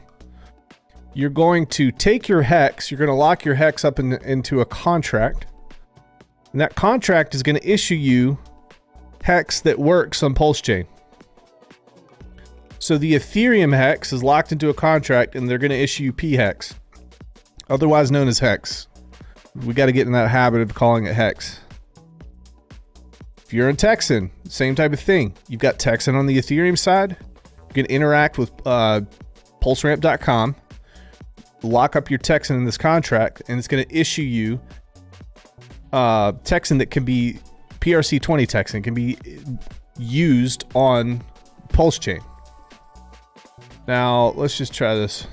You're going to take your Hex, you're going to lock your Hex up into a contract. And that contract is going to issue you Hex that works on PulseChain. So the Ethereum Hex is locked into a contract and they're going to issue you P-Hex, otherwise known as Hex. We got to get in that habit of calling it Hex. If you're in Texan, same type of thing. You've got Texan on the Ethereum side. You can interact with pulseramp.com, lock up your Texan in this contract, and it's going to issue you Texan that can be PRC20 Texan, can be used on PulseChain. Now, let's just try this.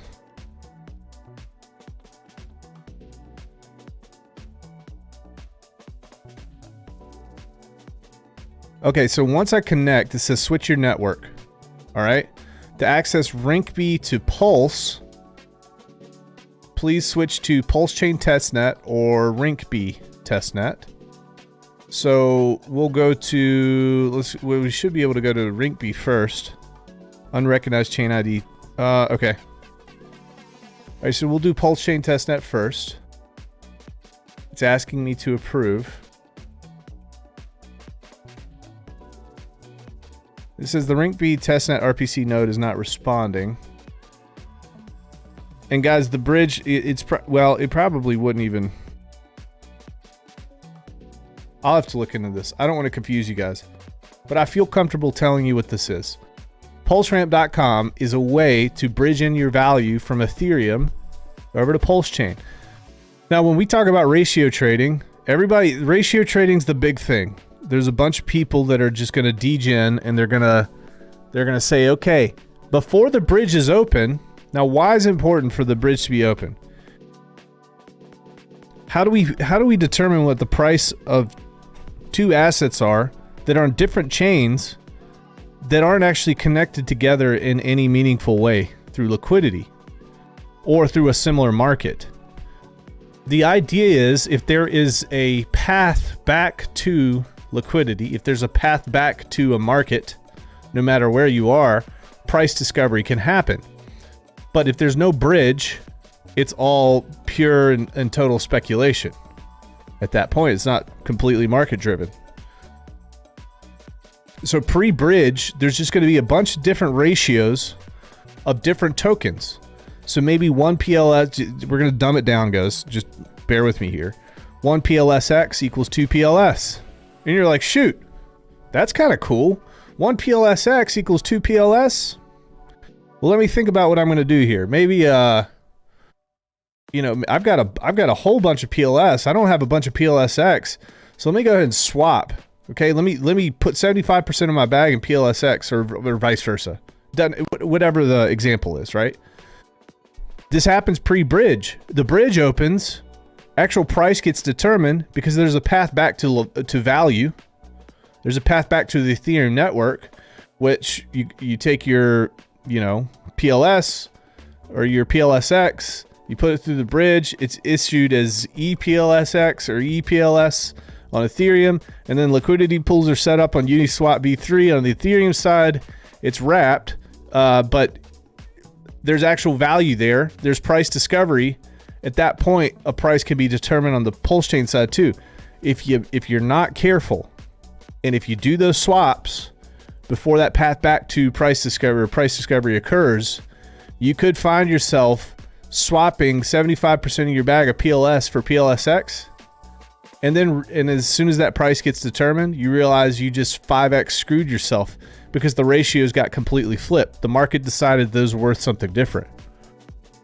Okay, so once I connect, it says switch your network. All right. To access RinkB to Pulse, please switch to PulseChain Testnet or RinkB Testnet. So we'll go to, we should be able to go to RinkB first. Unrecognized chain ID. Okay. All right, so we'll do PulseChain Testnet first. It's asking me to approve. It says the RinkB testnet RPC node is not responding. And guys, the bridge, it probably wouldn't even. I'll have to look into this. I don't want to confuse you guys, but I feel comfortable telling you what this is. Pulseramp.com is a way to bridge in your value from Ethereum over to PulseChain. Now, when we talk about ratio trading, ratio trading's the big thing. There's a bunch of people that are just going to degen and they're going to say, okay, before the bridge is open. Now, why is it important for the bridge to be open? How do we determine what the price of two assets are that are on different chains that aren't actually connected together in any meaningful way through liquidity or through a similar market? The idea is, if there is a path back to liquidity, if there's a path back to a market, no matter where you are, price discovery can happen. But if there's no bridge, it's all pure and total speculation. At that point, it's not completely market driven. So pre-bridge, there's just going to be a bunch of different ratios of different tokens. So maybe one PLS, we're going to dumb it down, guys. Just bear with me here. One PLSX equals two PLS. And you're like, shoot, that's kind of cool. 1 PLSX equals 2 PLS. Well, let me think about what I'm going to do here. Maybe, you know, I've got a whole bunch of PLS. I don't have a bunch of PLSX. So let me go ahead and swap. Okay, let me put 75% of my bag in PLSX or vice versa. Done, whatever the example is, right? This happens pre-bridge. The bridge opens, actual price gets determined because there's a path back to value. There's a path back to the Ethereum network, which you take your, you know, PLS or your PLSX, you put it through the bridge, it's issued as ePLSX or ePLS on Ethereum, and then liquidity pools are set up on Uniswap v3 on the Ethereum side. It's wrapped, but there's actual value there. There's price discovery. At that point, a price can be determined on the Pulse chain side too. If you're not careful, and if you do those swaps before that path back to price discovery occurs, you could find yourself swapping 75% of your bag of PLS for PLSX. And as soon as that price gets determined, you realize you just 5x screwed yourself because the ratios got completely flipped. The market decided those were worth something different.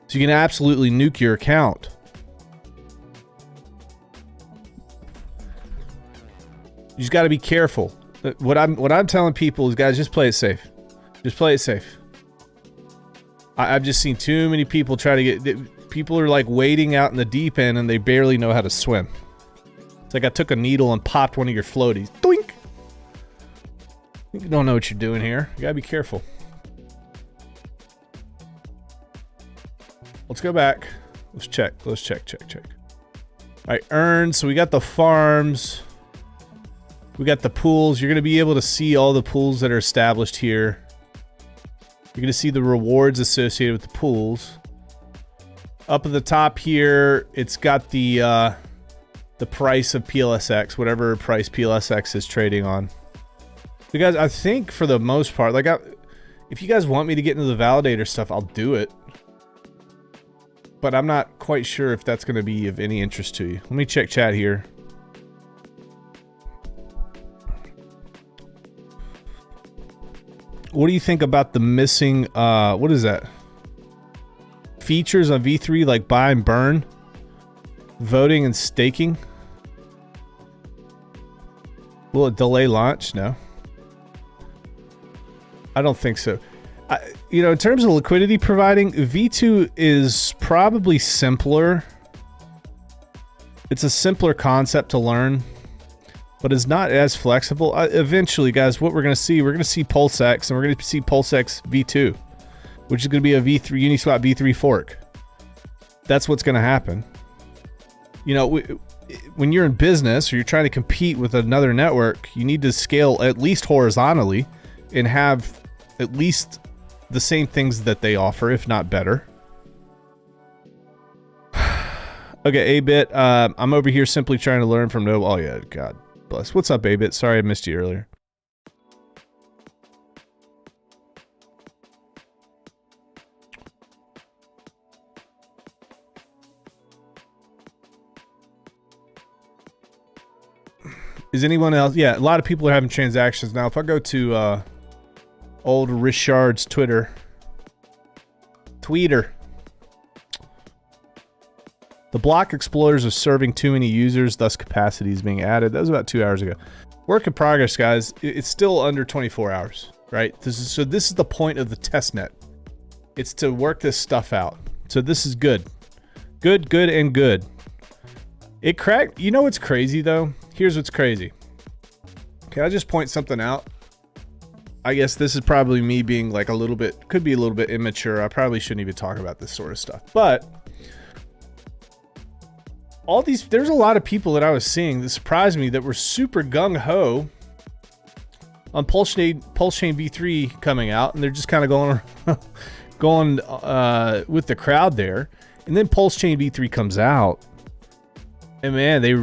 So you can absolutely nuke your account. You just got to be careful. What I'm telling people is, guys, just play it safe. Just play it safe. I've just seen too many people try to get... People are like wading out in the deep end and they barely know how to swim. It's like I took a needle and popped one of your floaties. Doink! You don't know what you're doing here. You gotta be careful. Let's go back. Let's check. Let's check. Alright, earn. So we got the farms. We got the pools. You're gonna be able to see all the pools that are established here. You're gonna see the rewards associated with the pools. Up at the top here, it's got the price of PLSX, whatever price PLSX is trading on. You guys, I think for the most part, like, if you guys want me to get into the validator stuff, I'll do it. But I'm not quite sure if that's going to be of any interest to you. Let me check chat here. What do you think about the missing, what is that? Features on V3 like buy and burn, voting and staking? Will it delay launch? No. I don't think so. You know, in terms of liquidity providing, V2 is probably simpler. It's a simpler concept to learn, but it's not as flexible. Eventually, guys, what we're going to see PulseX, and we're going to see PulseX V2, which is going to be a V3 Uniswap V3 fork. That's what's going to happen. You know, when you're in business or you're trying to compete with another network, you need to scale at least horizontally and have at least the same things that they offer, if not better. Okay, A-Bit, I'm over here simply trying to learn from no. Oh yeah, God bless. What's up, A-Bit? Sorry I missed you earlier. Is anyone else? Yeah, a lot of people are having transactions now. If I go to old Richard's Twitter, the block exploiters are serving too many users, thus capacity is being added. That was about 2 hours ago. Work in progress, guys. It's still under 24 hours, right? This is the point of the testnet. It's to work this stuff out. So this is good. Good, and good. It cracked. You know what's crazy though? Here's what's crazy. Can I just point something out? I guess this is probably me being like a little bit, could be a little bit immature. I probably shouldn't even talk about this sort of stuff. But all these, there's a lot of people that I was seeing that surprised me that were super gung-ho on PulseChain V3 coming out, and they're just kind of going with the crowd there. And then PulseChain V3 comes out, and man, they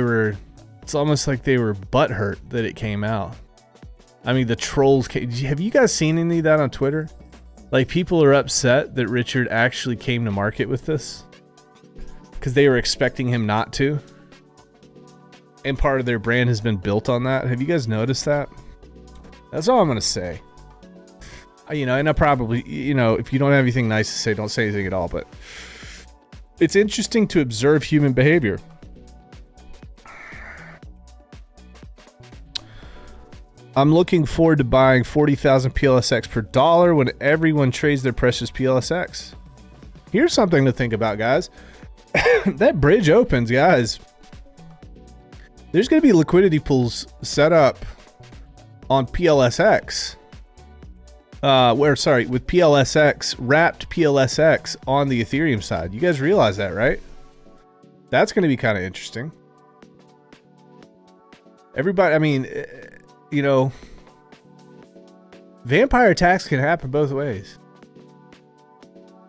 were, it's almost like they were butthurt that it came out. I mean, the trolls came. Have you guys seen any of that on Twitter? Like, people are upset that Richard actually came to market with this because they were expecting him not to. And part of their brand has been built on that. Have you guys noticed that? That's all I'm going to say. You know, and I probably, you know, if you don't have anything nice to say, don't say anything at all. But it's interesting to observe human behavior. I'm looking forward to buying 40,000 PLSX per dollar when everyone trades their precious PLSX. Here's something to think about, guys. That bridge opens, guys. There's going to be liquidity pools set up on PLSX. With PLSX, wrapped PLSX on the Ethereum side. You guys realize that, right? That's going to be kind of interesting. Everybody, I mean, you know, vampire attacks can happen both ways.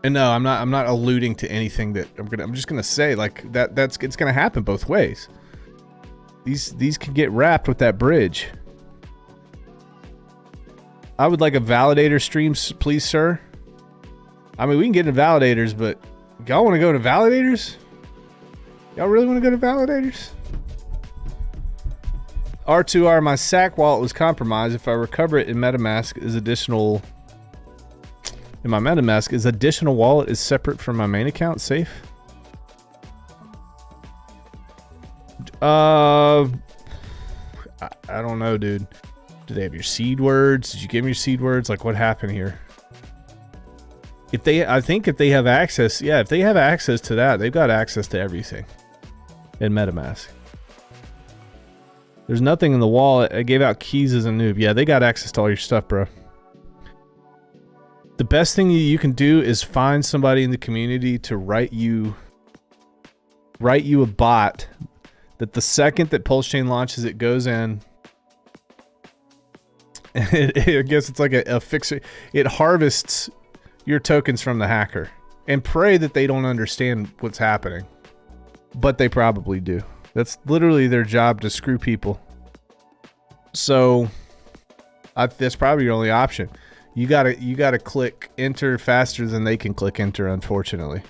And no, I'm not alluding to anything that I'm just gonna say like it's gonna happen both ways. These can get wrapped with that bridge. I would like a validator stream, please, sir. I mean, we can get into validators, but y'all want to go to validators? Y'all really want to go to validators? R2R, my SAC wallet was compromised. If I recover it in Metamask, is additional wallet is separate from my main account safe? I don't know, dude. Do they have your seed words? Did you give them your seed words? Like, what happened here? I think if they have access, yeah, if they have access to that, they've got access to everything in MetaMask. There's nothing in the wallet. I gave out keys as a noob. Yeah, they got access to all your stuff, bro. The best thing you can do is find somebody in the community to write you a bot that the second that PulseChain launches, it goes in. And I guess it's like a fixer. It harvests your tokens from the hacker and pray that they don't understand what's happening. But they probably do. That's literally their job, to screw people. So that's probably your only option. You gotta click enter faster than they can click enter, unfortunately.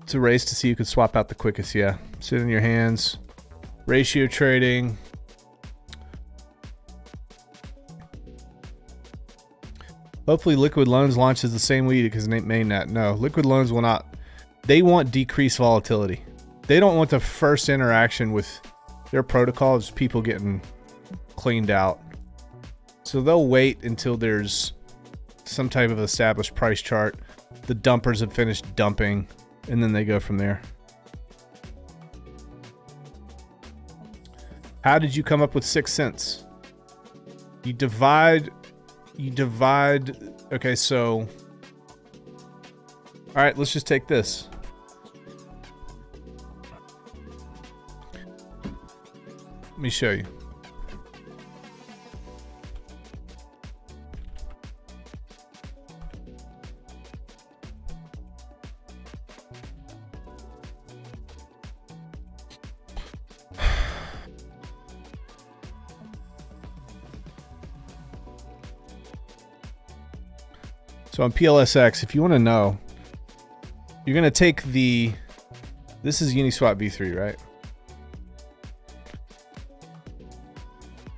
It's a race to see who can swap out the quickest. Yeah, sit in your hands. Ratio trading. Hopefully Liquid Loans launches the same week because mainnet. No, Liquid Loans will not. They want decreased volatility. They don't want the first interaction with their protocol is people getting cleaned out. So they'll wait until there's some type of established price chart. The dumpers have finished dumping, and then they go from there. How did you come up with 6 cents? You divide. Okay, so. All right, let's just take this. Let me show you. So on PLSX, if you want to know, you're going to take this is Uniswap v3, right?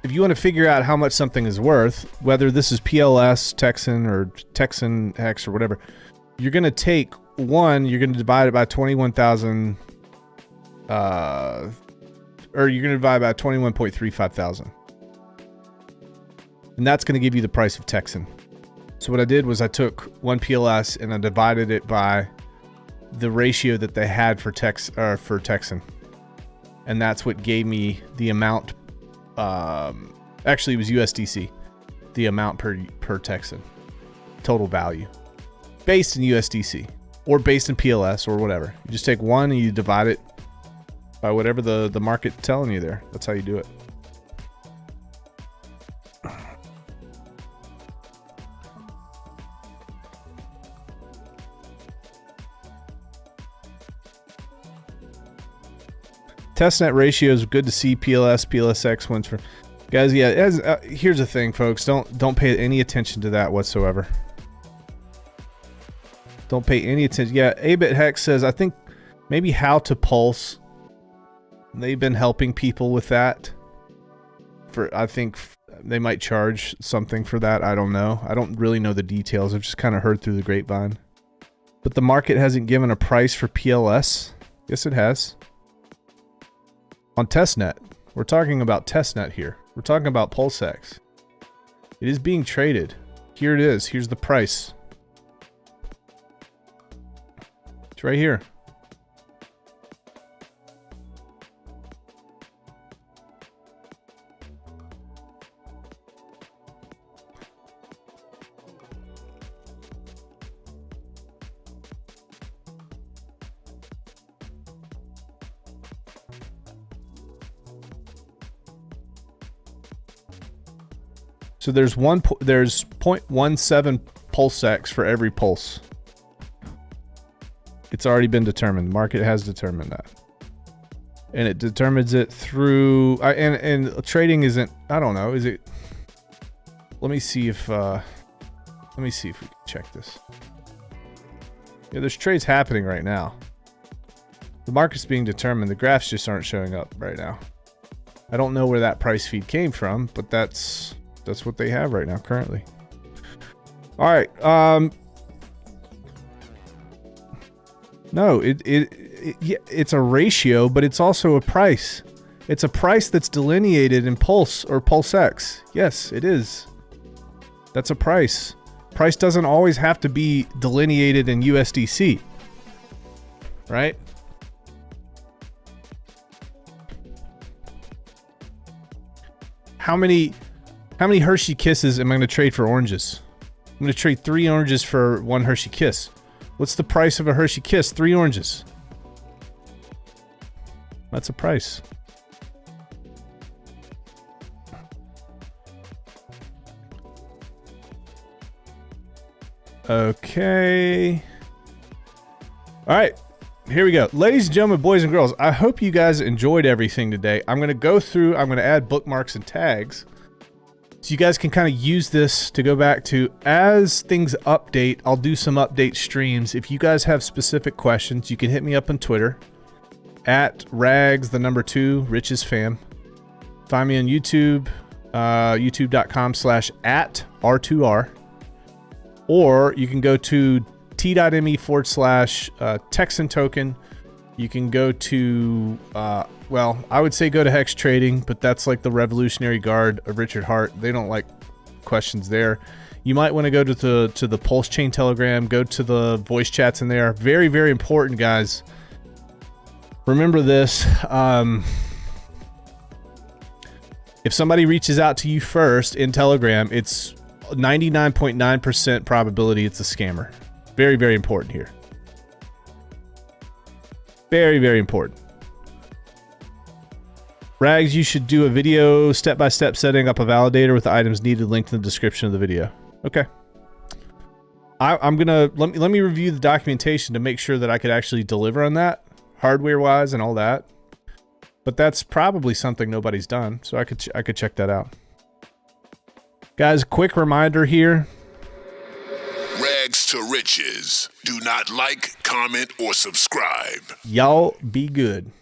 If you want to figure out how much something is worth, whether this is PLS, Texan, or Texan X, or whatever, you're going to take one, you're going to divide it by 21,000, or you're going to divide by 21.35 thousand. And that's going to give you the price of Texan. So what I did was I took one PLS and I divided it by the ratio that they had for Texan. And that's what gave me the amount. Actually, it was USDC, the amount per Texan, total value, based in USDC or based in PLS or whatever. You just take one and you divide it by whatever the market's telling you there. That's how you do it. Testnet ratios, good to see. PLSX wins for guys. Yeah, here's the thing, folks. Don't pay any attention to that whatsoever. Don't pay any attention. Yeah, Abit Hex says, I think maybe how to pulse. They've been helping people with that. I think they might charge something for that. I don't know. I don't really know the details. I've just kind of heard through the grapevine. But the market hasn't given a price for PLS. Yes, it has. On testnet. We're talking about testnet here. We're talking about PulseX. It is being traded. Here it is. Here's the price. It's right here. So there's 0.17 PulseX for every pulse. It's already been determined. The market has determined that. And it determines it through and trading isn't, I don't know, is it? Let me see if we can check this. Yeah, there's trades happening right now. The market's being determined. The graphs just aren't showing up right now. I don't know where that price feed came from, but that's what they have right now currently. All right. No, it's a ratio, but it's also a price. It's a price that's delineated in Pulse or PulseX. Yes, it is. That's a price. Price doesn't always have to be delineated in USDC, right? How many Hershey Kisses am I going to trade for oranges? I'm going to trade 3 oranges for 1 Hershey Kiss. What's the price of a Hershey Kiss? 3 oranges. That's a price. Okay. All right. Here we go. Ladies and gentlemen, boys and girls, I hope you guys enjoyed everything today. I'm going to go through, I'm going to add bookmarks and tags. So you guys can kind of use this to go back to as things update. I'll do some update streams. If you guys have specific questions, you can hit me up on Twitter at rags2 riches fam. Find me on YouTube, youtube.com/@r2r, or you can go to t.me/Texan token. You can go to, well, I would say go to Hex Trading, but that's like the Revolutionary Guard of Richard Hart. They don't like questions there. You might want to go to the PulseChain Telegram, go to the voice chats in there. Very, very important, guys. Remember this. If somebody reaches out to you first in Telegram, it's 99.9% probability it's a scammer. Very, very important here. Very, very important. Rags, you should do a video step-by-step setting up a validator with the items needed linked in the description of the video. Okay. I'm gonna let me review the documentation to make sure that I could actually deliver on that, hardware-wise and all that. But that's probably something nobody's done, so I could check that out. Guys, quick reminder here. Rags to riches. Do not like, comment, or subscribe. Y'all be good.